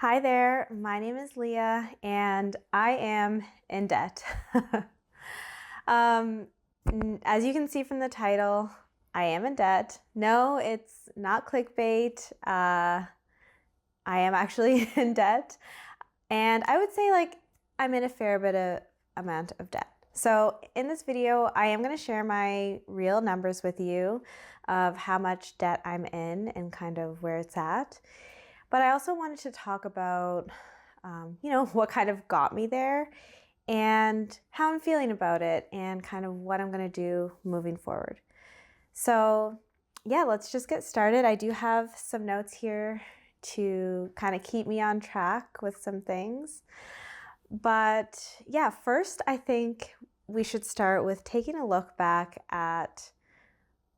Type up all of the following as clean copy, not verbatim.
Hi there, my name is Leah and I am in debt. um, as you can see from the title, I am in debt. No, it's not clickbait. I am actually in debt. And I would say I'm in a fair bit of amount of debt. So in this video, I am going to share my real numbers with you of how much debt I'm in and kind of where it's at. But I also wanted to talk about, what kind of got me there and how I'm feeling about it and kind of what I'm going to do moving forward. So, yeah, let's just get started. I do have some notes here to kind of keep me on track with some things. But yeah, first, I think we should start with taking a look back at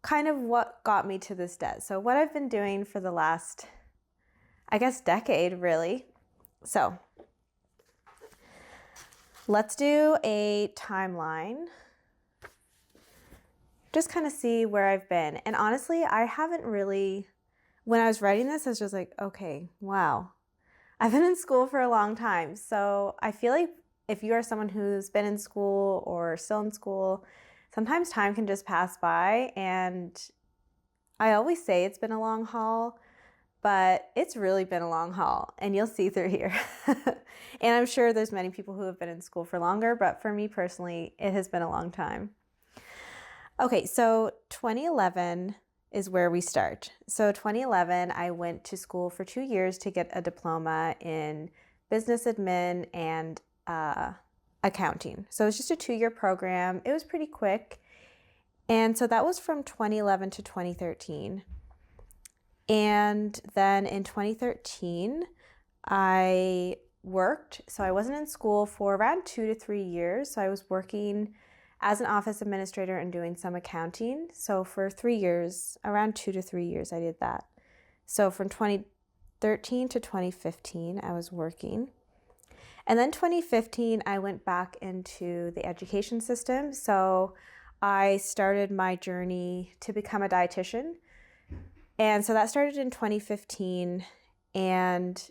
kind of what got me to this debt. So, what I've been doing for the last decade, really. So let's do a timeline. Just kind of see where I've been. And honestly, I haven't really, when I was writing this, I was just like, okay, wow. I've been in school for a long time. So I feel like if you are someone who's been in school or still in school, sometimes time can just pass by. And I always say it's been a long haul, but it's really been a long haul, and you'll see through here. And I'm sure there's many people who have been in school for longer, but for me personally, it has been a long time. Okay, so 2011 is where we start. So 2011, I went to school for 2 years to get a diploma in business admin and accounting. So it was just a 2-year program. It was pretty quick. And so that was from 2011 to 2013. And then in 2013, I worked. So I wasn't in school for around 2 to 3 years. So I was working as an office administrator and doing some accounting. So for 3 years, around 2 to 3 years, I did that. So from 2013 to 2015, I was working. And then 2015, I went back into the education system. So I started my journey to become a dietitian. And so that started in 2015. And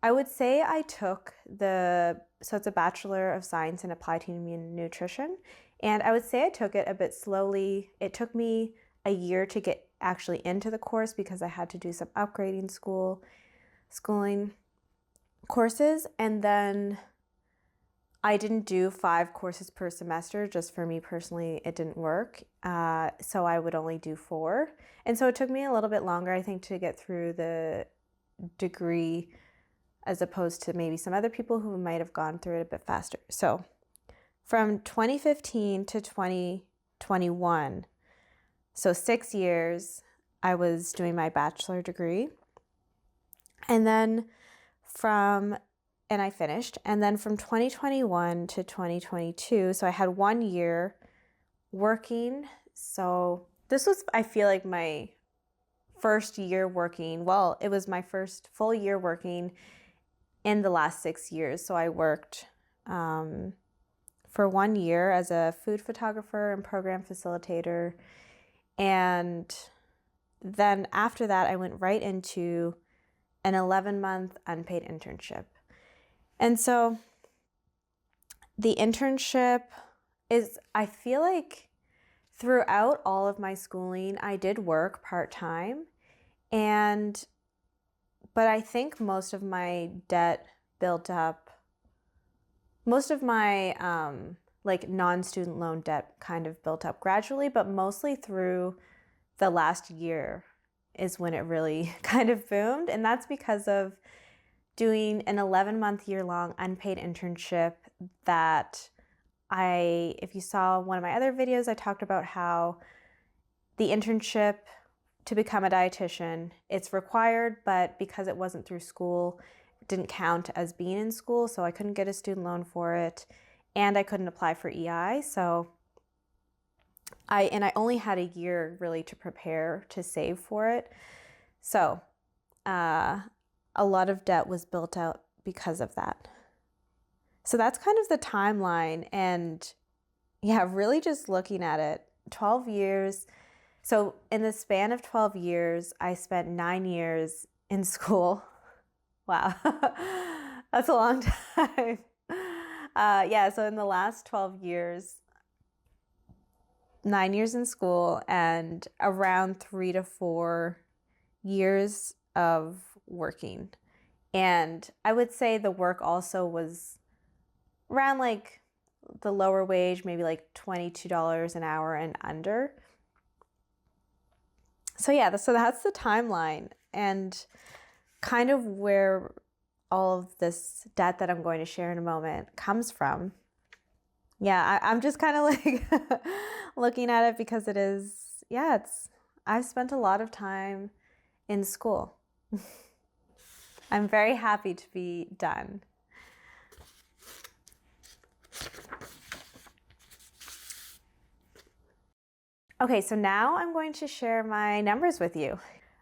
I would say I took so it's a Bachelor of Science in Applied Human Nutrition. And I would say I took it a bit slowly. It took me a year to get actually into the course because I had to do some upgrading schooling courses. And then I didn't do 5 courses per semester. Just for me personally, it didn't work. So I would only do 4. And so it took me a little bit longer, I think, to get through the degree as opposed to maybe some other people who might have gone through it a bit faster. So from 2015 to 2021, so 6 years, I was doing my bachelor degree. And then and I finished. And then from 2021 to 2022, so I had 1 year working. So this was, I feel like, my first year working. Well, it was my first full year working in the last 6 years. So I worked for 1 year as a food photographer and program facilitator. And then after that, I went right into an 11-month unpaid internship. And so the internship is, I feel like throughout all of my schooling, I did work part-time. But I think most of my debt built up, most of my non-student loan debt kind of built up gradually, but mostly through the last year is when it really kind of boomed. And that's because of doing an 11-month year-long unpaid internship that if you saw one of my other videos, I talked about how the internship to become a dietitian, it's required, but because it wasn't through school, it didn't count as being in school, so I couldn't get a student loan for it, and I couldn't apply for EI. So I only had a year really to prepare to save for it. So a lot of debt was built out because of that. So that's kind of the timeline. And yeah, really just looking at it, 12 years. So in the span of 12 years, I spent 9 years in school. Wow. That's a long time. Yeah, so in the last 12 years, 9 years in school and around 3 to 4 years of working. And I would say the work also was around like the lower wage, maybe like $22 an hour and under. So yeah, so that's the timeline and kind of where all of this debt that I'm going to share in a moment comes from. Yeah, I'm just kind of like looking at it because it is, yeah, I've spent a lot of time in school. I'm very happy to be done. Okay, so now I'm going to share my numbers with you.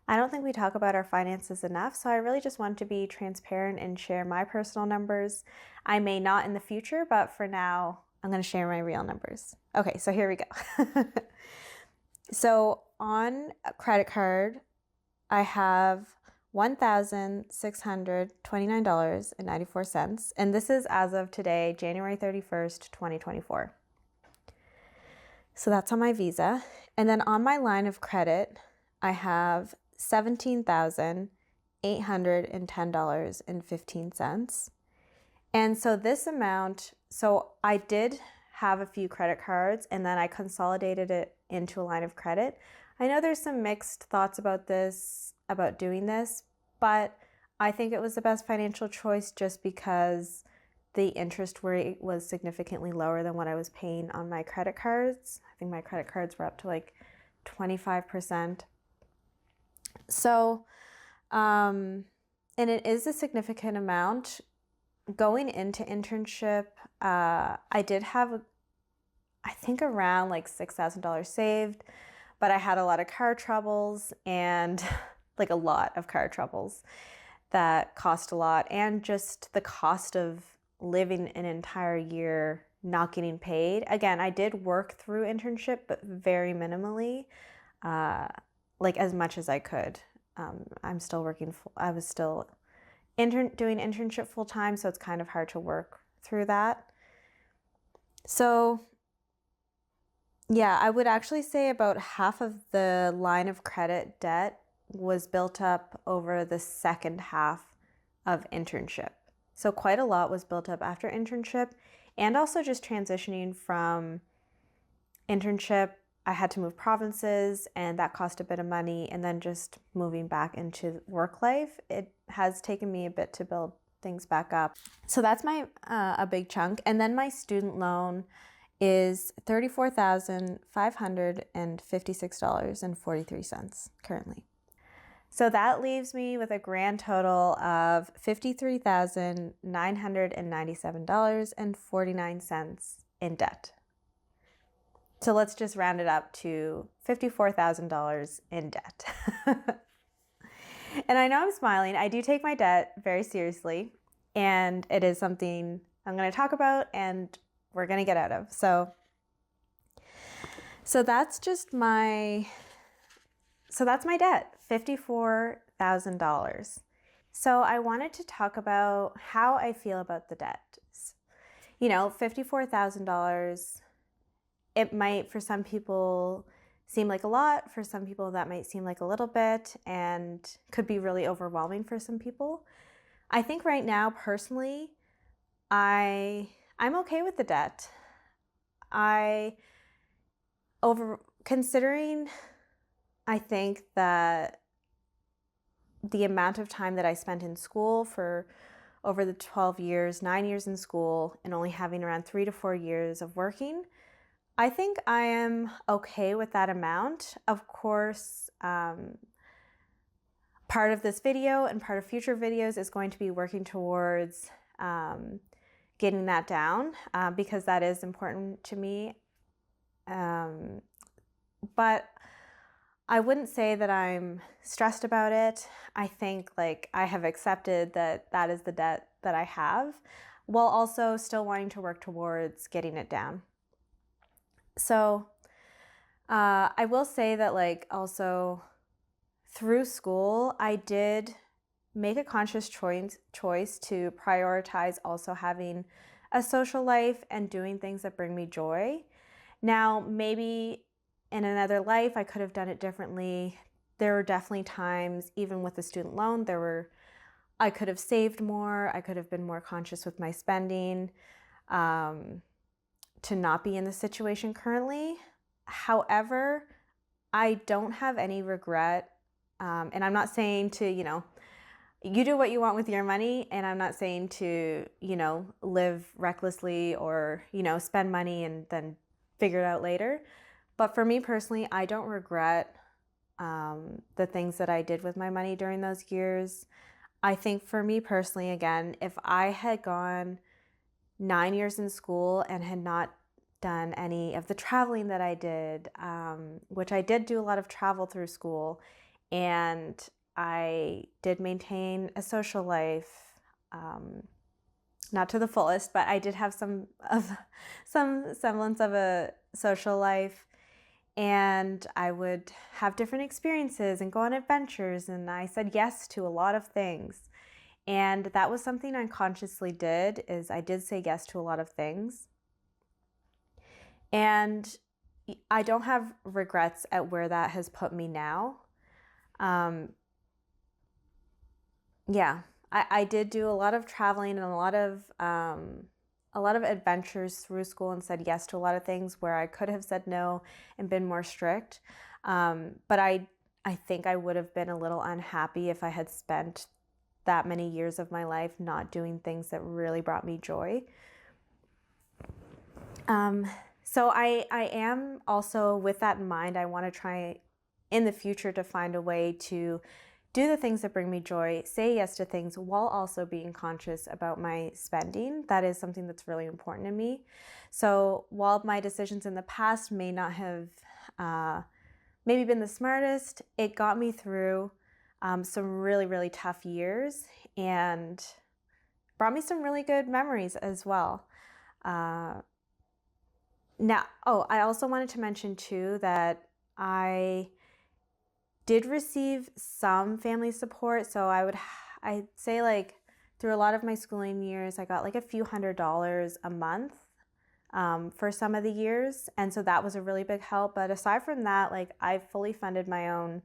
I don't think we talk about our finances enough, so I really just want to be transparent and share my personal numbers. I may not in the future, but for now, I'm going to share my real numbers. Okay, so here we go. So on a credit card, I have $1,629.94, and this is as of today, January 31st, 2024. So that's on my Visa. And then on my line of credit, I have $17,810.15. And so this amount, so I did have a few credit cards and then I consolidated it into a line of credit. I know there's some mixed thoughts about this, about doing this, but I think it was the best financial choice just because the interest rate was significantly lower than what I was paying on my credit cards. I think my credit cards were up to like 25%. So, and it is a significant amount. Going into internship, I did have, I think around like $6,000 saved, but I had a lot of car troubles and like a lot of car troubles that cost a lot, and just the cost of living an entire year not getting paid. Again, I did work through internship, but very minimally, like as much as I could. I'm still working, I was still doing internship full time, so it's kind of hard to work through that. So yeah, I would actually say about half of the line of credit debt was built up over the second half of internship. So quite a lot was built up after internship, and also just transitioning from internship, I had to move provinces and that cost a bit of money, and then just moving back into work life, it has taken me a bit to build things back up. So that's my a big chunk. And then my student loan is $34,556.43 currently. So that leaves me with a grand total of $53,997.49 in debt. So let's just round it up to $54,000 in debt. And I know I'm smiling. I do take my debt very seriously, and it is something I'm going to talk about and we're going to get out of. So that's just my debt, $54,000. So I wanted to talk about how I feel about the debt. You know, $54,000, it might for some people seem like a lot. For some people that might seem like a little bit and could be really overwhelming for some people. I think right now, personally, I'm okay with the debt. Considering, I think that the amount of time that I spent in school for over the 12 years, 9 years in school, and only having around 3 to 4 years of working, I think I am okay with that amount. Of course, part of this video and part of future videos is going to be working towards getting that down because that is important to me. But I wouldn't say that I'm stressed about it. I think like I have accepted that that is the debt that I have, while also still wanting to work towards getting it down. So I will say that like also through school, I did make a conscious choice to prioritize also having a social life and doing things that bring me joy. Now, maybe in another life, I could have done it differently. There were definitely times, even with the student loan, I could have saved more. I could have been more conscious with my spending, to not be in the situation currently. However, I don't have any regret. And I'm not saying to, you do what you want with your money. And I'm not saying to, live recklessly or, spend money and then figure it out later. But for me personally, I don't regret the things that I did with my money during those years. I think for me personally, again, if I had gone 9 years in school and had not done any of the traveling that I did, which I did do a lot of travel through school, and I did maintain a social life, not to the fullest, but I did have some semblance of a social life, and I would have different experiences and go on adventures, and I said yes to a lot of things. And that was something I consciously did, is I did say yes to a lot of things. And I don't have regrets at where that has put me now. I did do a lot of traveling and a lot of adventures through school and said yes to a lot of things where I could have said no and been more strict. But I think I would have been a little unhappy if I had spent that many years of my life not doing things that really brought me joy. So I am also, with that in mind, I want to try in the future to find a way to do the things that bring me joy, say yes to things while also being conscious about my spending. That is something that's really important to me. So while my decisions in the past may not have maybe been the smartest, it got me through some really, really tough years and brought me some really good memories as well. I also wanted to mention too that I did receive some family support. So I'd say like through a lot of my schooling years, I got like a few $100s a month for some of the years. And so that was a really big help. But aside from that, like I fully funded my own,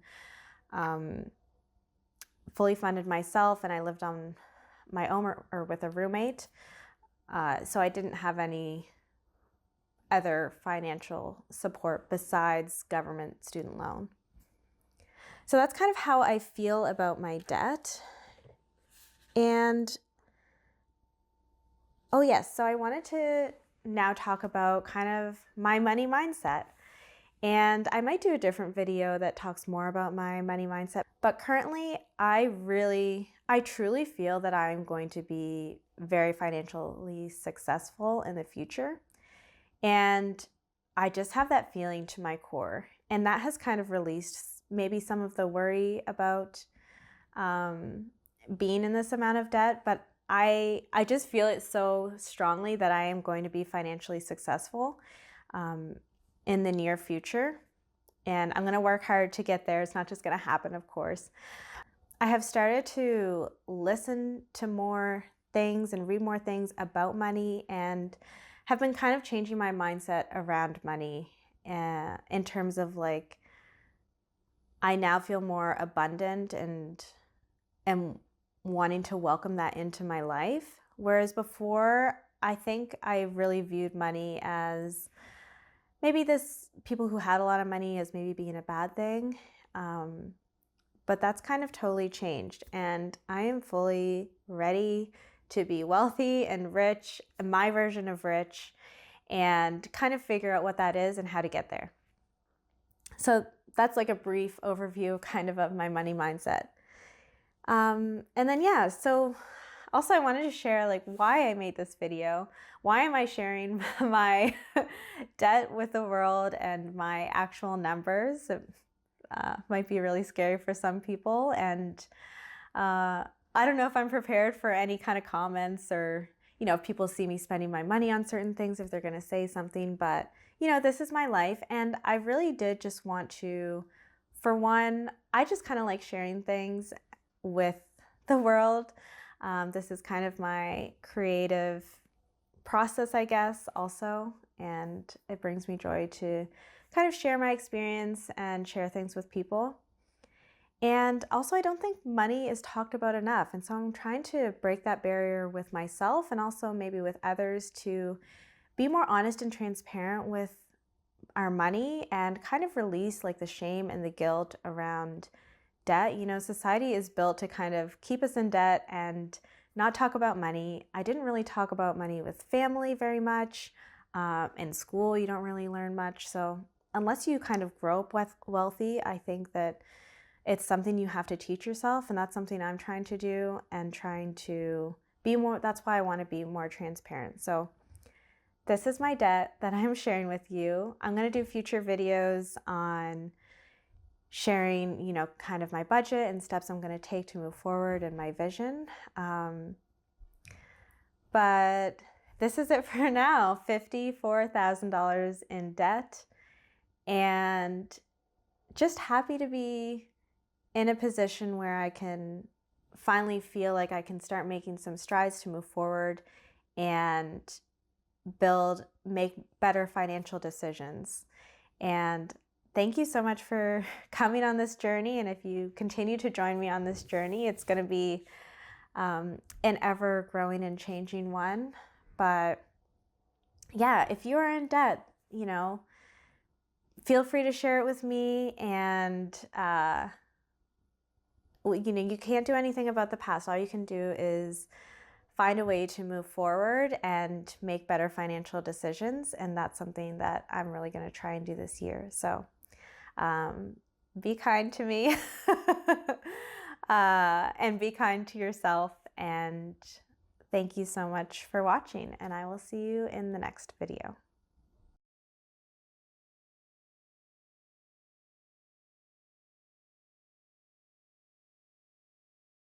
fully funded myself, and I lived on my own or with a roommate. So I didn't have any other financial support besides government student loan. So that's kind of how I feel about my debt. And so I wanted to now talk about kind of my money mindset. And I might do a different video that talks more about my money mindset. But currently, I truly feel that I'm going to be very financially successful in the future. And I just have that feeling to my core. And that has kind of released maybe some of the worry about being in this amount of debt. But I just feel it so strongly that I am going to be financially successful in the near future. And I'm going to work hard to get there. It's not just going to happen, of course. I have started to listen to more things and read more things about money, and have been kind of changing my mindset around money in terms of like, I now feel more abundant and am wanting to welcome that into my life. Whereas before, I think I really viewed money as maybe people who had a lot of money as maybe being a bad thing. But that's kind of totally changed. And I am fully ready to be wealthy and rich, my version of rich, and kind of figure out what that is and how to get there. So that's like a brief overview kind of my money mindset. And then, so also I wanted to share like why I made this video. Why am I sharing my debt with the world and my actual numbers? It might be really scary for some people. And I don't know if I'm prepared for any kind of comments or, if people see me spending my money on certain things, if they're going to say something. But, this is my life. And I really did just want to, for one, I just kind of like sharing things with the world. This is kind of my creative process, I guess, also, and it brings me joy to kind of share my experience and share things with people. And also, I don't think money is talked about enough. And so I'm trying to break that barrier with myself and also maybe with others to be more honest and transparent with our money and kind of release like the shame and the guilt around debt. You know, society is built to kind of keep us in debt and not talk about money. I didn't really talk about money with family very much. In school, you don't really learn much. So unless you kind of grow up wealthy, I think that it's something you have to teach yourself. And that's something I'm trying to do and trying to be more. That's why I want to be more transparent. So this is my debt that I'm sharing with you. I'm going to do future videos on sharing, you know, kind of my budget and steps I'm going to take to move forward and my vision. But this is it for now. $54,000 in debt, and just happy to be in a position where I can finally feel like I can start making some strides to move forward and make better financial decisions. And thank you so much for coming on this journey. And if you continue to join me on this journey, it's going to be an ever growing and changing one. But yeah, if you are in debt, you know, feel free to share it with me. And you know, you can't do anything about the past. All you can do is find a way to move forward and make better financial decisions. And that's something that I'm really going to try and do this year. So be kind to me and be kind to yourself. And thank you so much for watching. And I will see you in the next video.